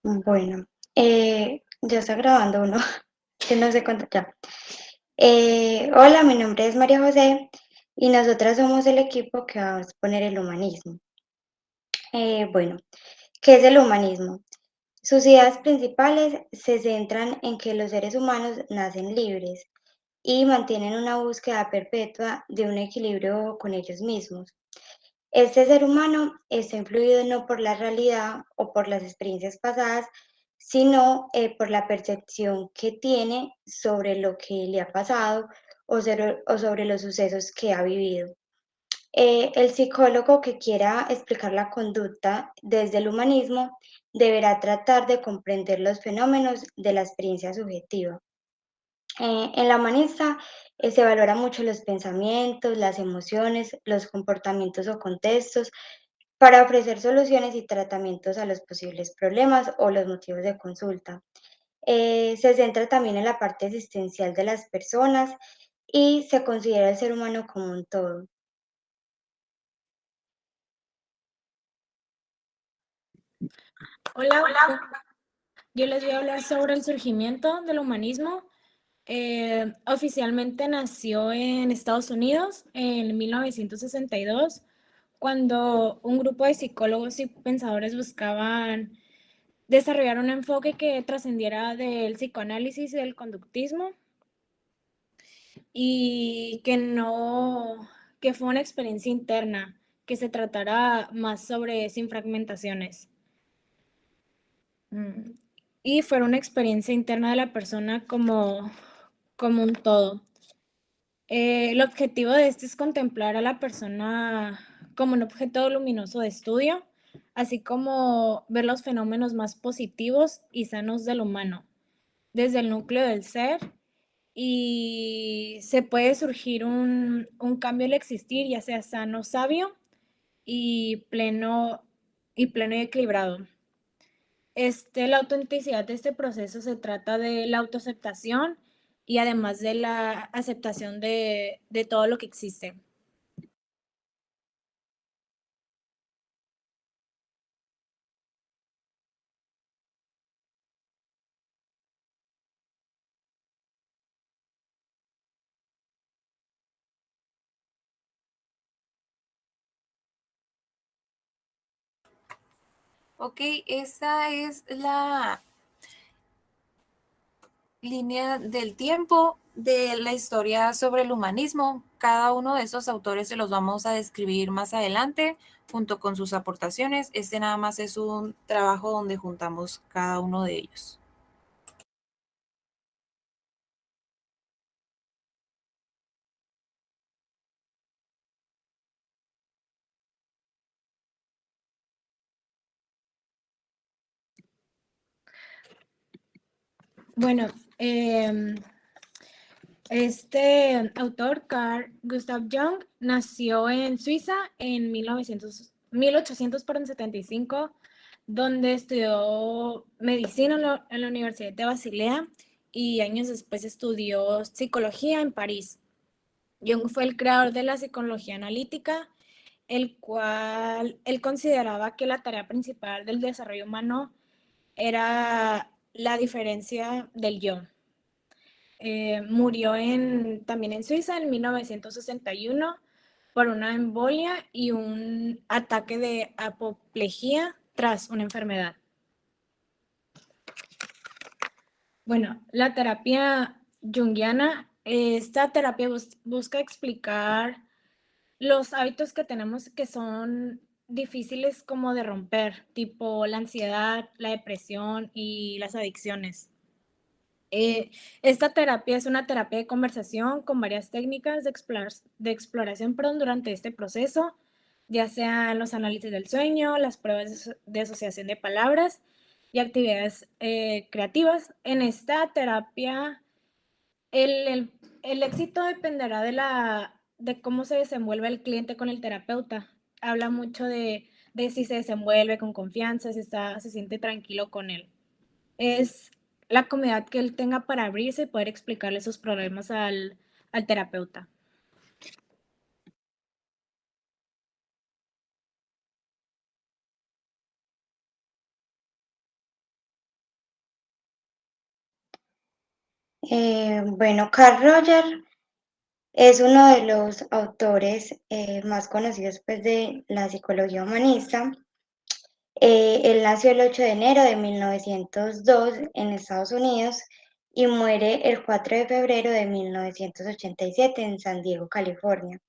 Bueno, ya está grabando uno, que no sé cuánto ya. Hola, mi nombre es María José y nosotras somos el equipo que va a exponer el humanismo. Bueno, ¿qué es el humanismo? Sus ideas principales se centran en que los seres humanos nacen libres y mantienen una búsqueda perpetua de un equilibrio con ellos mismos. Este ser humano está influido no por la realidad o por las experiencias pasadas, sino por la percepción que tiene sobre lo que le ha pasado o sobre los sucesos que ha vivido. El psicólogo que quiera explicar la conducta desde el humanismo deberá tratar de comprender los fenómenos de la experiencia subjetiva. En la humanista se valora mucho los pensamientos, las emociones, los comportamientos o contextos para ofrecer soluciones y tratamientos a los posibles problemas o los motivos de consulta. Se centra también en la parte existencial de las personas y se considera el ser humano como un todo. Hola, yo les voy a hablar sobre el surgimiento del humanismo. Oficialmente nació en Estados Unidos en 1962, cuando un grupo de psicólogos y pensadores buscaban desarrollar un enfoque que trascendiera del psicoanálisis y del conductismo y que fue una experiencia interna, que se tratara más sobre sin fragmentaciones. Y fuera una experiencia interna de la persona como un todo. El objetivo de este es contemplar a la persona como un objeto luminoso de estudio, así como ver los fenómenos más positivos y sanos del humano, desde el núcleo del ser, y se puede surgir un cambio al existir, ya sea sano, sabio y pleno y equilibrado. La autenticidad de este proceso se trata de la autoaceptación y además de la aceptación de todo lo que existe. Ok, esta es la línea del tiempo de la historia sobre el humanismo. Cada uno de estos autores se los vamos a describir más adelante junto con sus aportaciones. Este nada más es un trabajo donde juntamos cada uno de ellos. Bueno, este autor, Carl Gustav Jung, nació en Suiza en 1875, donde estudió medicina en la Universidad de Basilea y años después estudió psicología en París. Jung fue el creador de la psicología analítica, el cual él consideraba que la tarea principal del desarrollo humano era la diferencia del yo. Murió también en Suiza en 1961 por una embolia y un ataque de apoplejía tras una enfermedad. Bueno, la terapia junguiana, esta terapia busca explicar los hábitos que tenemos que son difíciles como de romper, tipo la ansiedad, la depresión y las adicciones. Esta terapia es una terapia de conversación con varias técnicas de exploración, durante este proceso, ya sean los análisis del sueño, las pruebas de asociación de palabras y actividades creativas. En esta terapia, el éxito dependerá de cómo se desenvuelve el cliente con el terapeuta. Habla mucho de si se desenvuelve con confianza, si se siente tranquilo con él. Es la comodidad que él tenga para abrirse y poder explicarle sus problemas al terapeuta. Bueno, Carl Roger es uno de los autores más conocidos pues, de la psicología humanista. Él nació el 8 de enero de 1902 en Estados Unidos y muere el 4 de febrero de 1987 en San Diego, California.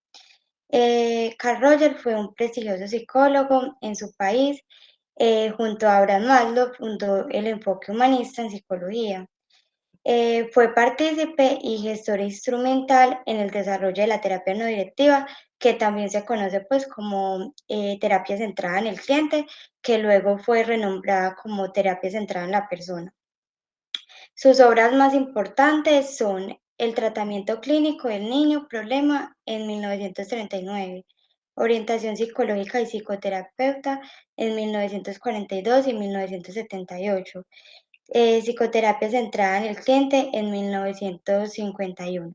Carl Rogers fue un prestigioso psicólogo en su país. Junto a Abraham Maslow fundó el enfoque humanista en psicología. Fue partícipe y gestor instrumental en el desarrollo de la terapia no directiva, que también se conoce pues como terapia centrada en el cliente, que luego fue renombrada como terapia centrada en la persona. Sus obras más importantes son El tratamiento clínico del niño problema en 1939, Orientación psicológica y psicoterapeuta en 1942 y 1978, Psicoterapia centrada en el cliente en 1951.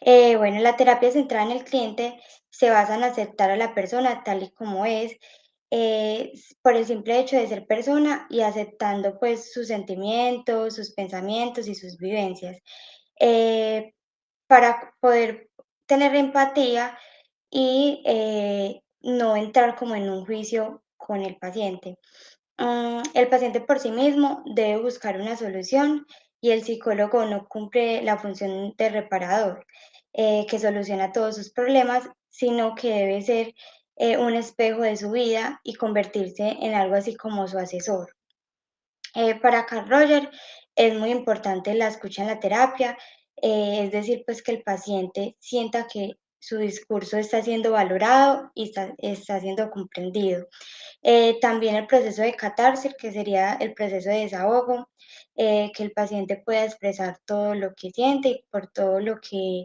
Bueno, la terapia centrada en el cliente se basa en aceptar a la persona tal y como es, por el simple hecho de ser persona y aceptando pues sus sentimientos, sus pensamientos y sus vivencias, eh, para poder tener empatía y no entrar como en un juicio con el paciente. El paciente por sí mismo debe buscar una solución y el psicólogo no cumple la función de reparador, que soluciona todos sus problemas, sino que debe ser un espejo de su vida y convertirse en algo así como su asesor. Para Carl Roger es muy importante la escucha en la terapia, es decir, pues que el paciente sienta que su discurso está siendo valorado y está siendo comprendido. También el proceso de catarsis, que sería el proceso de desahogo, que el paciente pueda expresar todo lo que siente y por todo lo que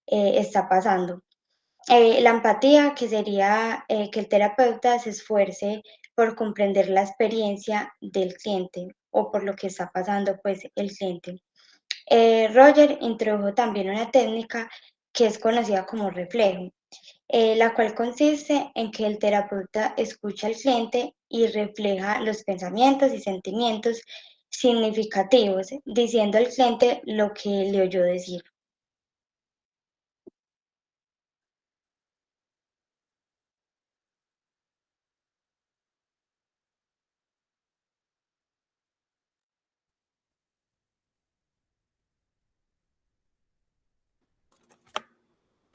está pasando. La empatía, que sería que el terapeuta se esfuerce por comprender la experiencia del cliente o por lo que está pasando pues el cliente. Roger introdujo también una técnica que es conocida como reflejo, la cual consiste en que el terapeuta escucha al cliente y refleja los pensamientos y sentimientos significativos, diciendo al cliente lo que le oyó decir.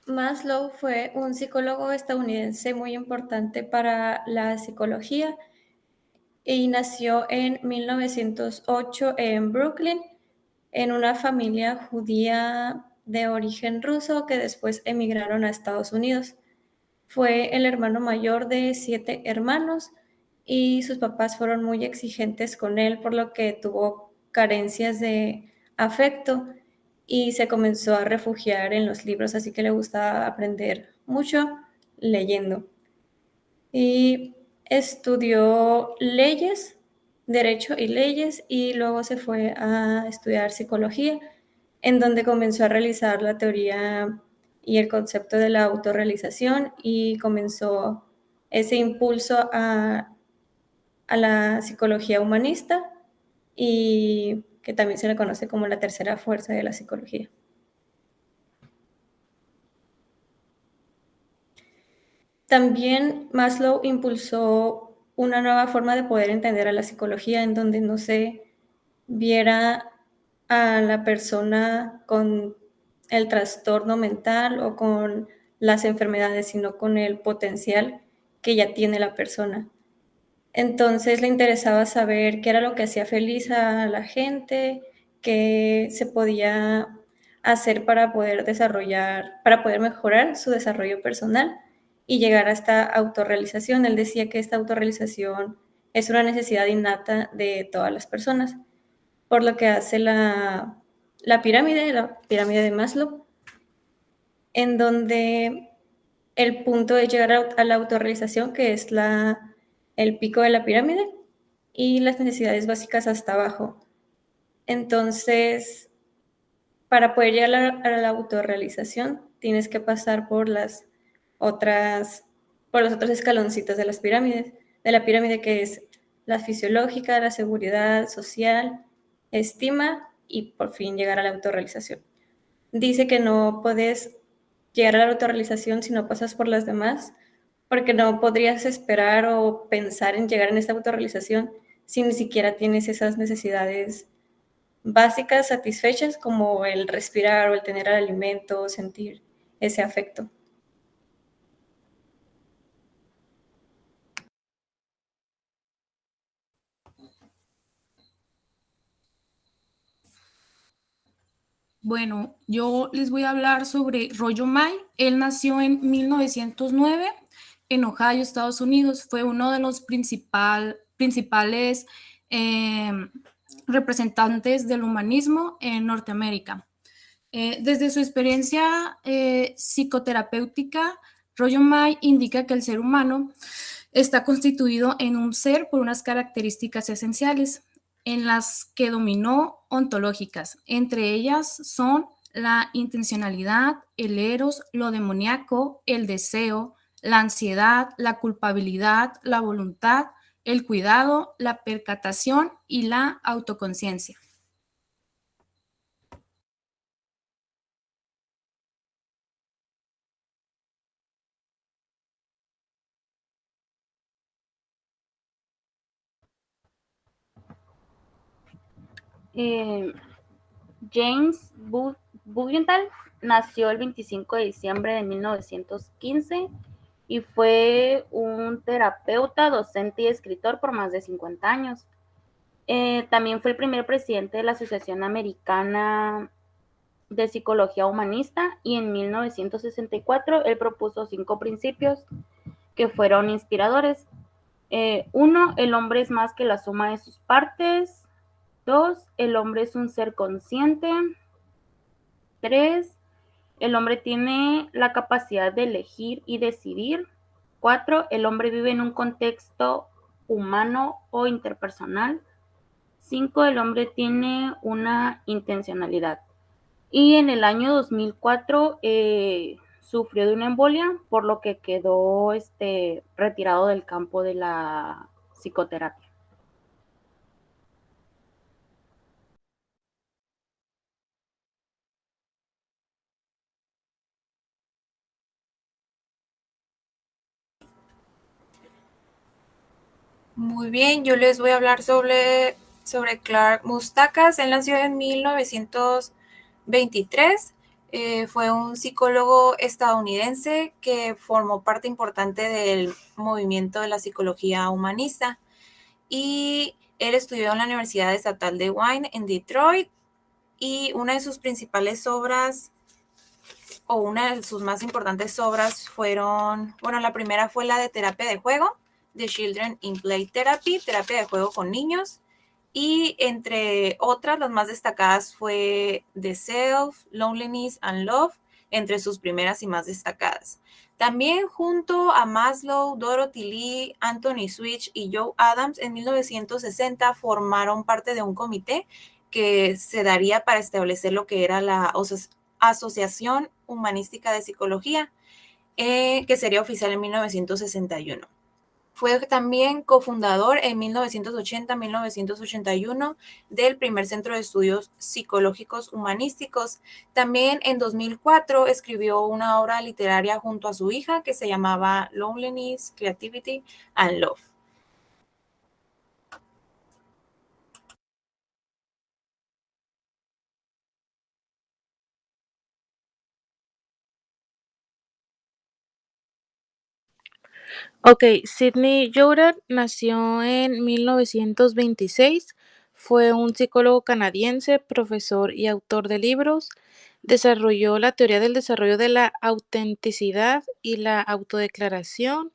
Maslow fue un psicólogo estadounidense muy importante para la psicología y nació en 1908 en Brooklyn, en una familia judía de origen ruso que después emigraron a Estados Unidos. Fue el hermano mayor de 7 hermanos y sus papás fueron muy exigentes con él, por lo que tuvo carencias de afecto y se comenzó a refugiar en los libros, así que le gustaba aprender mucho leyendo. Y estudió leyes, derecho y leyes, y luego se fue a estudiar psicología, en donde comenzó a realizar la teoría y el concepto de la autorrealización y comenzó ese impulso a la psicología humanista y que también se le conoce como la tercera fuerza de la psicología. También Maslow impulsó una nueva forma de poder entender a la psicología en donde no se viera a la persona con el trastorno mental o con las enfermedades, sino con el potencial que ya tiene la persona. Entonces le interesaba saber qué era lo que hacía feliz a la gente, qué se podía hacer para poder desarrollar, para poder mejorar su desarrollo personal y llegar a esta autorrealización. Él decía que esta autorrealización es una necesidad innata de todas las personas, por lo que hace la pirámide de Maslow, en donde el punto es llegar a la autorrealización, que es el pico de la pirámide, y las necesidades básicas hasta abajo. Entonces, para poder llegar a la autorrealización, tienes que pasar por los otros escaloncitos de la pirámide, que es la fisiológica, la seguridad social, estima y por fin llegar a la autorrealización. Dice que no puedes llegar a la autorrealización si no pasas por las demás, porque no podrías esperar o pensar en llegar en esta autorrealización si ni siquiera tienes esas necesidades básicas satisfechas como el respirar o el tener el alimento o sentir ese afecto. Bueno, yo les voy a hablar sobre Royo Mai. Él nació en 1909 en Ohio, Estados Unidos. Fue uno de los principales representantes del humanismo en Norteamérica. Desde su experiencia psicoterapéutica, Royo Mai indica que el ser humano está constituido en un ser por unas características esenciales en las que dominó ontológicas. Entre ellas son la intencionalidad, el eros, lo demoníaco, el deseo, la ansiedad, la culpabilidad, la voluntad, el cuidado, la percatación y la autoconciencia. James Bugental nació el 25 de diciembre de 1915 y fue un terapeuta, docente y escritor por más de 50 años. También fue el primer presidente de la Asociación Americana de Psicología Humanista y en 1964 él propuso 5 principios que fueron inspiradores. 1, el hombre es más que la suma de sus partes. 2, el hombre es un ser consciente. 3, el hombre tiene la capacidad de elegir y decidir. 4, el hombre vive en un contexto humano o interpersonal. 5, el hombre tiene una intencionalidad. Y en el año 2004 sufrió de una embolia, por lo que quedó retirado del campo de la psicoterapia. Muy bien, yo les voy a hablar sobre Clark Mustakas. Él nació en 1923. Fue un psicólogo estadounidense que formó parte importante del movimiento de la psicología humanista. Y él estudió en la Universidad Estatal de Wayne en Detroit. Y una de sus principales obras, o una de sus más importantes obras fueron, bueno, la primera fue la de terapia de juego, The Children in Play Therapy, terapia de juego con niños, y entre otras, las más destacadas fue The Self, Loneliness and Love, entre sus primeras y más destacadas. También junto a Maslow, Dorothy Lee, Anthony Switch y Joe Adams, en 1960 formaron parte de un comité que se daría para establecer lo que era la Asociación Humanística de Psicología, que sería oficial en 1961. Fue también cofundador en 1980-1981 del primer Centro de Estudios Psicológicos Humanísticos. También en 2004 escribió una obra literaria junto a su hija que se llamaba Loneliness, Creativity and Love. Ok, Sidney Jourat nació en 1926, fue un psicólogo canadiense, profesor y autor de libros. Desarrolló la teoría del desarrollo de la autenticidad y la autodeclaración,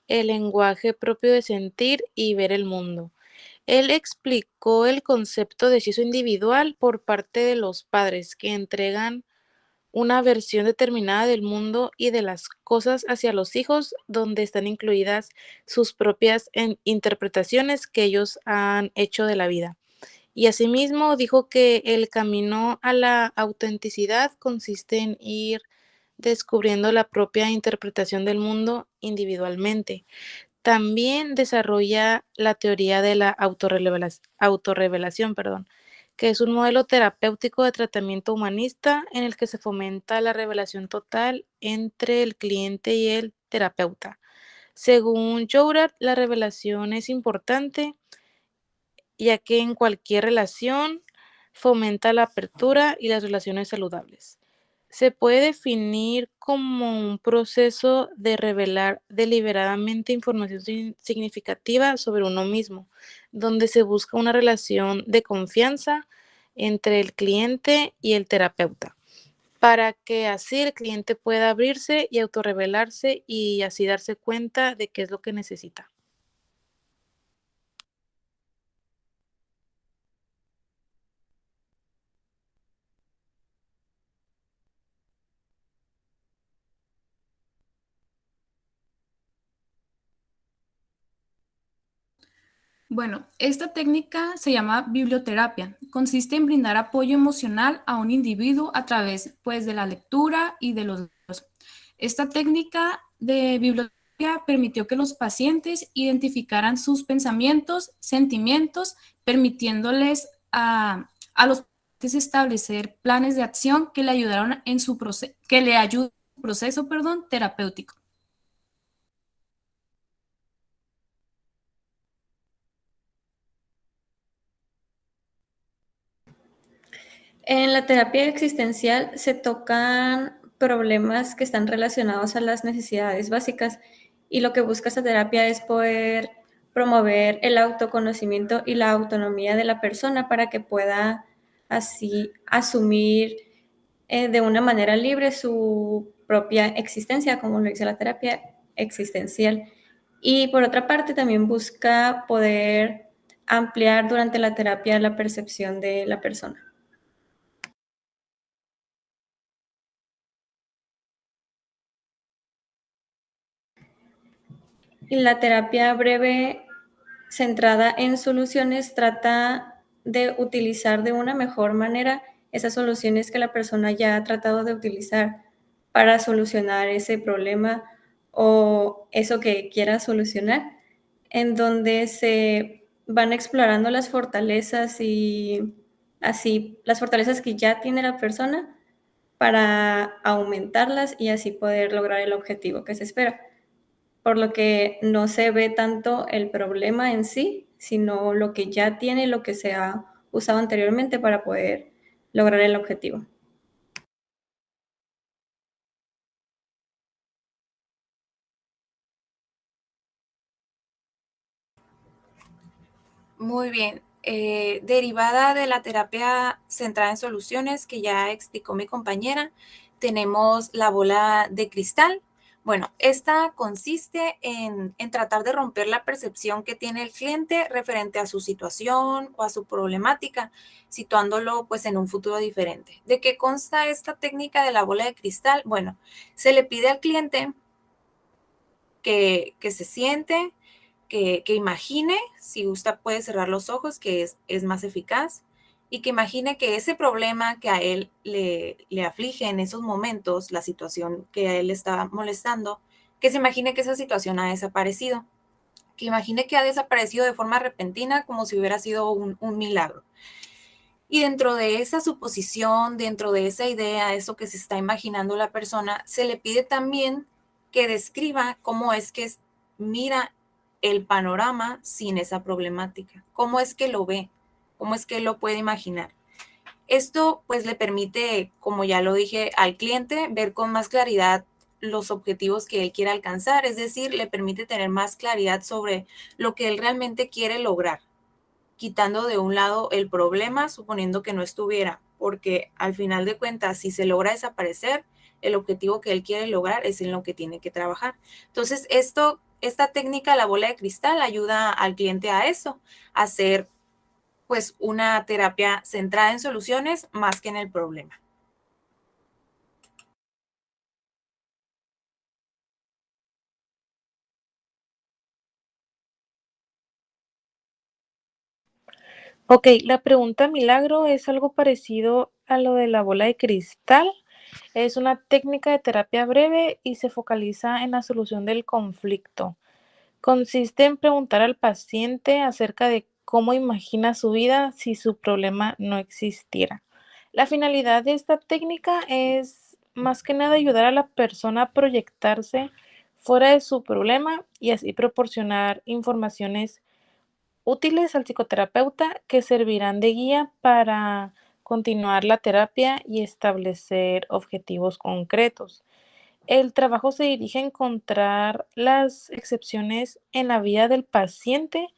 el lenguaje propio de sentir y ver el mundo. Él explicó el concepto de hechizo individual por parte de los padres que entregan una versión determinada del mundo y de las cosas hacia los hijos, donde están incluidas sus propias interpretaciones que ellos han hecho de la vida. Y asimismo dijo que el camino a la autenticidad consiste en ir descubriendo la propia interpretación del mundo individualmente. También desarrolla la teoría de la autorrevelación, que es un modelo terapéutico de tratamiento humanista en el que se fomenta la revelación total entre el cliente y el terapeuta. Según Jourard, la revelación es importante ya que en cualquier relación fomenta la apertura y las relaciones saludables. Se puede definir como un proceso de revelar deliberadamente información significativa sobre uno mismo, donde se busca una relación de confianza entre el cliente y el terapeuta, para que así el cliente pueda abrirse y autorrevelarse y así darse cuenta de qué es lo que necesita. Bueno, esta técnica se llama biblioterapia. Consiste en brindar apoyo emocional a un individuo a través, pues, de la lectura y de los libros. Esta técnica de biblioterapia permitió que los pacientes identificaran sus pensamientos, sentimientos, permitiéndoles a los pacientes establecer planes de acción que le ayudaron en su proceso, que le ayudan en su proceso, terapéutico. En la terapia existencial se tocan problemas que están relacionados a las necesidades básicas y lo que busca esta terapia es poder promover el autoconocimiento y la autonomía de la persona para que pueda así asumir de una manera libre su propia existencia, como lo dice la terapia existencial. Y por otra parte también busca poder ampliar durante la terapia la percepción de la persona. Y la terapia breve centrada en soluciones trata de utilizar de una mejor manera esas soluciones que la persona ya ha tratado de utilizar para solucionar ese problema o eso que quiera solucionar, en donde se van explorando las fortalezas y así las fortalezas que ya tiene la persona para aumentarlas y así poder lograr el objetivo que se espera, por lo que no se ve tanto el problema en sí, sino lo que ya tiene, lo que se ha usado anteriormente para poder lograr el objetivo. Muy bien. Derivada de la terapia centrada en soluciones que ya explicó mi compañera, tenemos la bola de cristal. Bueno, esta consiste en tratar de romper la percepción que tiene el cliente referente a su situación o a su problemática, situándolo pues en un futuro diferente. ¿De qué consta esta técnica de la bola de cristal? Bueno, se le pide al cliente que se siente, que imagine, si gusta puede cerrar los ojos, que es más eficaz, y que imagine que ese problema que a él le aflige en esos momentos, la situación que a él le está molestando, que se imagine que esa situación ha desaparecido, que imagine que ha desaparecido de forma repentina como si hubiera sido un milagro. Y dentro de esa suposición, dentro de esa idea, eso que se está imaginando la persona, se le pide también que describa cómo es que mira el panorama sin esa problemática, cómo es que lo ve, cómo es que lo puede imaginar. Esto pues le permite, como ya lo dije, al cliente ver con más claridad los objetivos que él quiere alcanzar, es decir, le permite tener más claridad sobre lo que él realmente quiere lograr, quitando de un lado el problema, suponiendo que no estuviera, porque al final de cuentas, si se logra desaparecer, el objetivo que él quiere lograr es en lo que tiene que trabajar. Entonces, esta técnica, la bola de cristal, ayuda al cliente a eso, a hacer pues una terapia centrada en soluciones más que en el problema. Ok, la pregunta milagro es algo parecido a lo de la bola de cristal. Es una técnica de terapia breve y se focaliza en la solución del conflicto. Consiste en preguntar al paciente acerca de cómo imagina su vida si su problema no existiera. La finalidad de esta técnica es más que nada ayudar a la persona a proyectarse fuera de su problema y así proporcionar informaciones útiles al psicoterapeuta que servirán de guía para continuar la terapia y establecer objetivos concretos. El trabajo se dirige a encontrar las excepciones en la vida del paciente,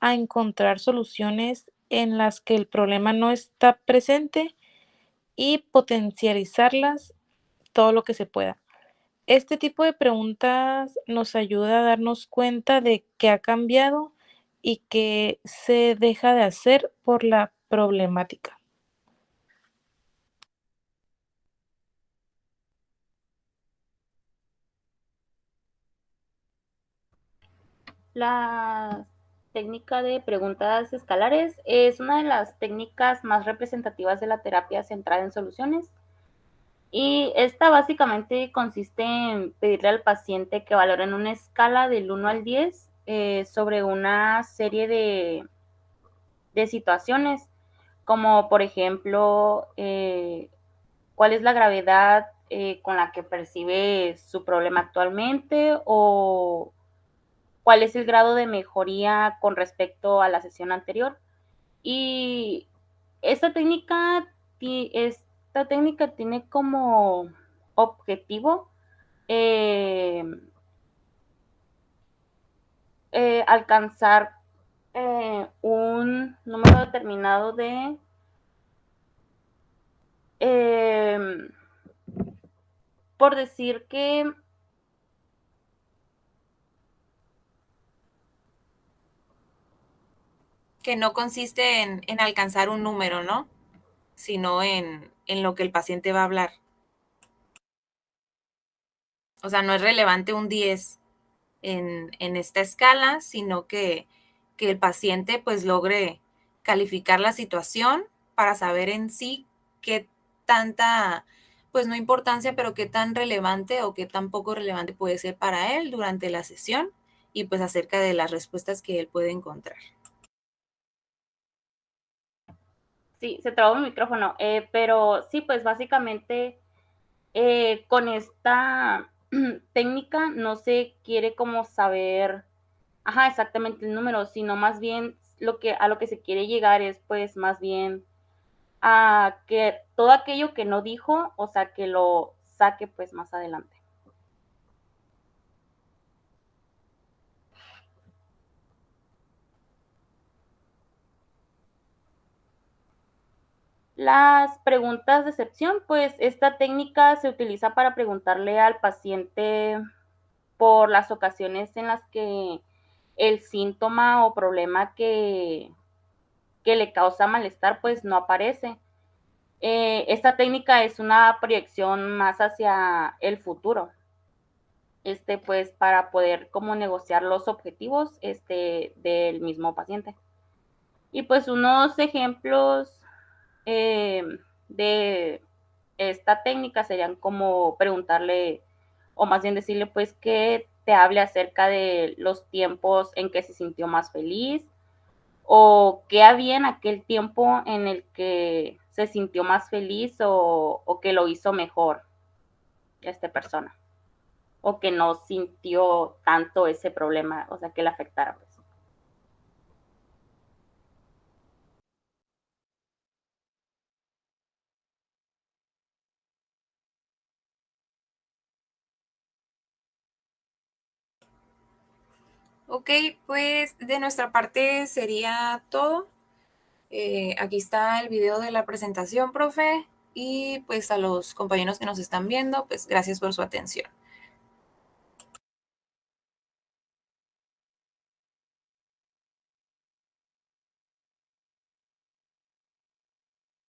a encontrar soluciones en las que el problema no está presente y potencializarlas todo lo que se pueda. Este tipo de preguntas nos ayuda a darnos cuenta de qué ha cambiado y qué se deja de hacer por la problemática. La técnica de preguntas escalares es una de las técnicas más representativas de la terapia centrada en soluciones. Y esta básicamente consiste en pedirle al paciente que valore en una escala del 1 al 10 sobre una serie de situaciones, como por ejemplo, cuál es la gravedad con la que percibe su problema actualmente o cuál es el grado de mejoría con respecto a la sesión anterior. Y esta técnica, esta técnica tiene como objetivo alcanzar un número determinado de por decir Que no consiste en alcanzar un número, ¿no? Sino en lo que el paciente va a hablar. O sea, no es relevante un 10 en esta escala, sino que el paciente pues logre calificar la situación para saber en sí qué tanta, pues no importancia, pero qué tan relevante o qué tan poco relevante puede ser para él durante la sesión y pues acerca de las respuestas que él puede encontrar. Sí, se trabó mi micrófono, pero sí, pues básicamente con esta técnica no se quiere como saber, ajá, exactamente el número, sino más bien a lo que se quiere llegar es pues más bien a que todo aquello que no dijo, o sea, que lo saque pues más adelante. Las preguntas de excepción, pues esta técnica se utiliza para preguntarle al paciente por las ocasiones en las que el síntoma o problema que le causa malestar pues no aparece. Esta técnica es una proyección más hacia el futuro, pues para poder como negociar los objetivos del mismo paciente. Y pues unos ejemplos de esta técnica serían como preguntarle, o más bien decirle pues que te hable acerca de los tiempos en que se sintió más feliz, o qué había en aquel tiempo en el que se sintió más feliz o que lo hizo mejor esta persona, o que no sintió tanto ese problema, o sea, que le afectara pues. Ok, pues de nuestra parte sería todo. Aquí está el video de la presentación, profe, y pues a los compañeros que nos están viendo, pues gracias por su atención.